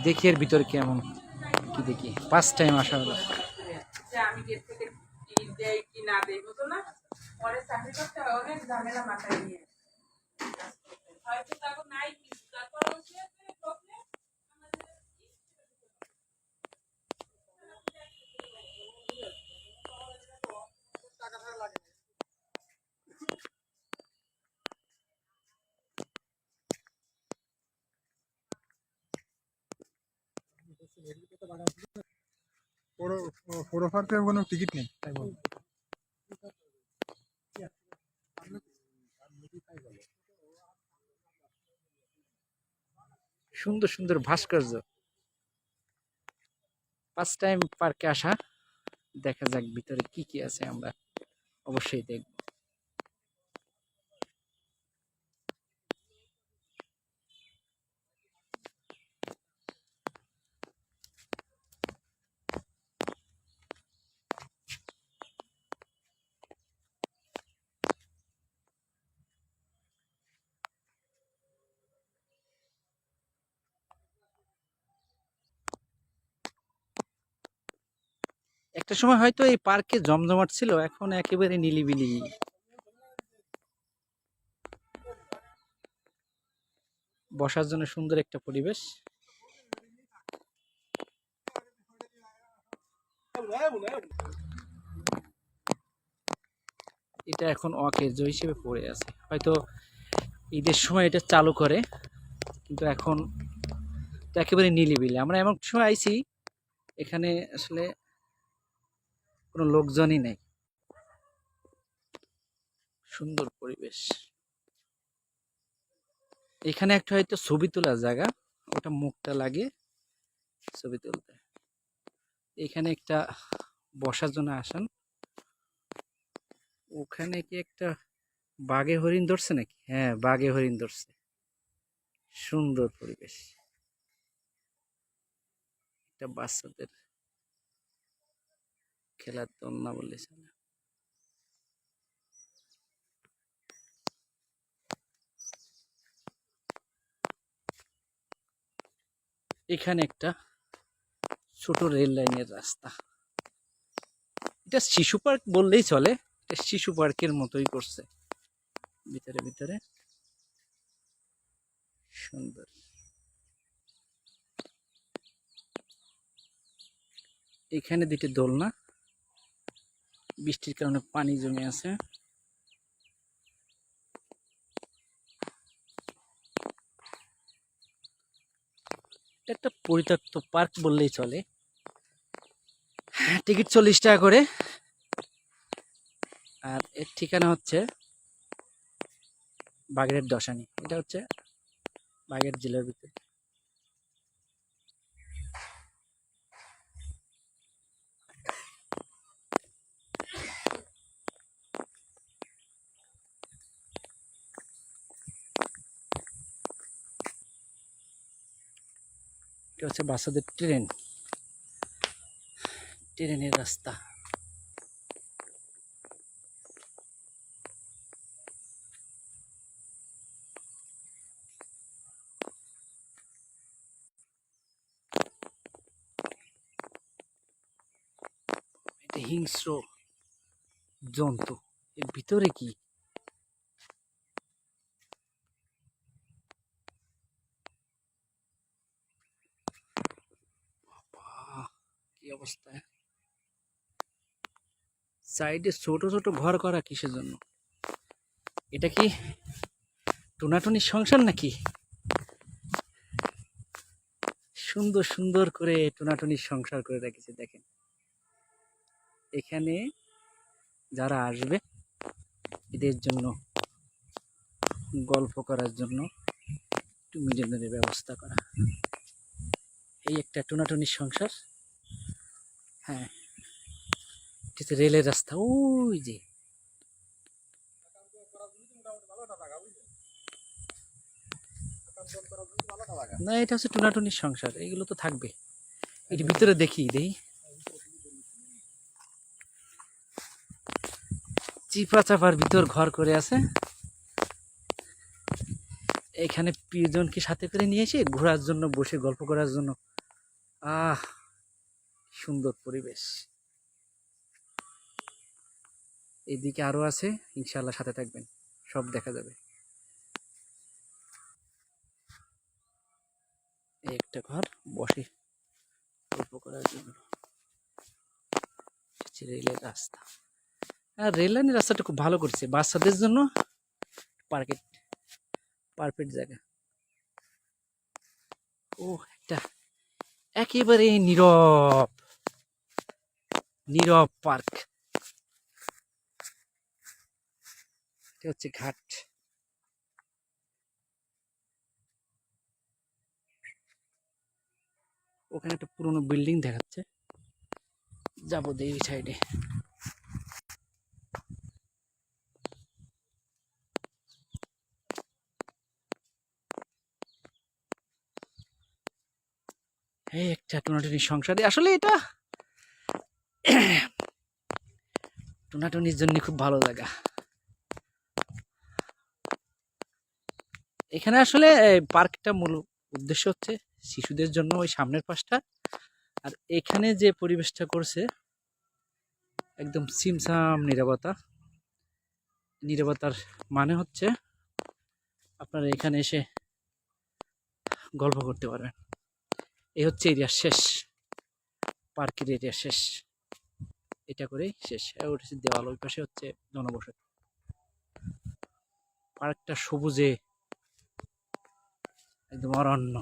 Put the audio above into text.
দেখি এর ভিতরে কেমন কি দেখি। ফার্স্ট টাইম আসা হলো। আমি গেট থেকে দেয় কি না দেয় হতো না, পরে চাকরি করতে অনেক ঝামেলা মাথায় নিয়ে হয়তো তখন নাই কিছু, তারপর কোনো টিকিট নেই তাই বল। সুন্দর সুন্দর ভাস্কর্য। ফার্স্ট টাইম পার্কে আসা, দেখা যাক ভিতরে কি কি আছে, আমরা অবশ্যই দেখব। একটা সময় হয়তো এই পার্কে জমজমাট ছিল, এখন একেবারে নিলিবিলি। বসার জন্য সুন্দর একটা পরিবেশ। এটা এখন অকেজো হিসেবে পড়ে আছে, হয়তো ঈদের সময় এটা চালু করে, কিন্তু এখন তো একেবারে নিলিবিলি। আমরা এমন সময় আইছি, এখানে আসলে কোনো লোকজনই নেই। সুন্দর পরিবেশ। এখানে একটা হয়তো ছবি তোলার জায়গা, ওটা মুখটা লাগে ছবি তুলতে। এখানে একটা বসার জন্য আসেন। ওখানে কি একটা বাঘে হরিণ ধরছে নাকি? হ্যাঁ, বাঘে হরিণ ধরছে। সুন্দর পরিবেশ। এটা বাচ্চাদের খেলার দোলনা বললে চলে। এখানে একটা ছোট রেল লাইনের রাস্তা। এটা শিশু পার্ক বললেই চলে, এটা শিশু পার্কের মতোই করছে ভিতরে ভিতরে। সুন্দর। এখানে দুটি দোলনা, বৃষ্টির কারণে পানি জমে আছে। এটা একটা পরিত্যক্ত পার্ক বললেই চলে। টিকিট 40 টাকা করে। আর এর ঠিকানা হচ্ছে বাগেরহাট দশানি। এটা হচ্ছে বাগেরহাট জেলার ভিতরে। এটা হচ্ছে বাচ্চাদের ট্রেন, ট্রেনের রাস্তা। এটা হিংস্র জন্তু, এর ভিতরে কি? কি অবস্থা! সাইডে ছোট ছোট ঘর করা কিসের জন্য? এটা কি টুনাটুনির সংসার নাকি? সুন্দর সুন্দর করে টুনাটুনির সংসার করে রেখেছে দেখেন। এখানে যারা আসবে এদের জন্য গল্প করার জন্য একটু বিনোদনের ব্যবস্থা করা। এই একটা টুনাটুনির সংসার। হ্যাঁ, এটা রেলের রাস্তা, ওই যে। না, এটা হচ্ছে টুনাটুনির সংসার, এগুলো তো থাকবে। এর ভিতরে দেখি দেই। চিপা চাপার ভিতর ঘর করে আছে। এখানে প্রিয়জনকে সাথে করে নিয়ে এসে ঘোরার জন্য, বসে গল্প করার জন্য। আহ, সুন্দর পরিবেশ। এদিকে আরো আছে, ইনশাআল্লাহ সাথে থাকবেন, সব দেখা যাবে। এই একটা ঘর, বসে গল্প করার জন্য। রেলের রাস্তা, আর রেল লাইনের রাস্তাটা খুব ভালো করছে বাচ্চাদের জন্য। পার্কেট পারফেক্ট জায়গা। ও, একটা একেবারে নীরব নীরব পার্ক। এটা হচ্ছে ঘাট। ওখানে একটা পুরনো বিল্ডিং দেখাচ্ছে, যাবো এই সাইডে। এই একটা টোনাটুনি সংসারে, আসলে এটা টোনাটুনির জন্য খুব ভালো জায়গা। এখানে আসলে পার্কটা মূল উদ্দেশ্য হচ্ছে শিশুদের জন্য, ওই সামনের পাশটা। আর এখানে যে পরিবেশটা করছে, একদম সিমসাম নীরবতা। নীরবতার মানে হচ্ছে আপনারা এখানে এসে গল্প করতে পারবেন। এই হচ্ছে এরিয়া শেষ, পার্কের এরিয়া শেষ। এটা করেই শেষ। ওটা হচ্ছে দেওয়াল, ওই পাশে হচ্ছে জনবসতি। পার্কটা সবুজে একদম অরণ্য।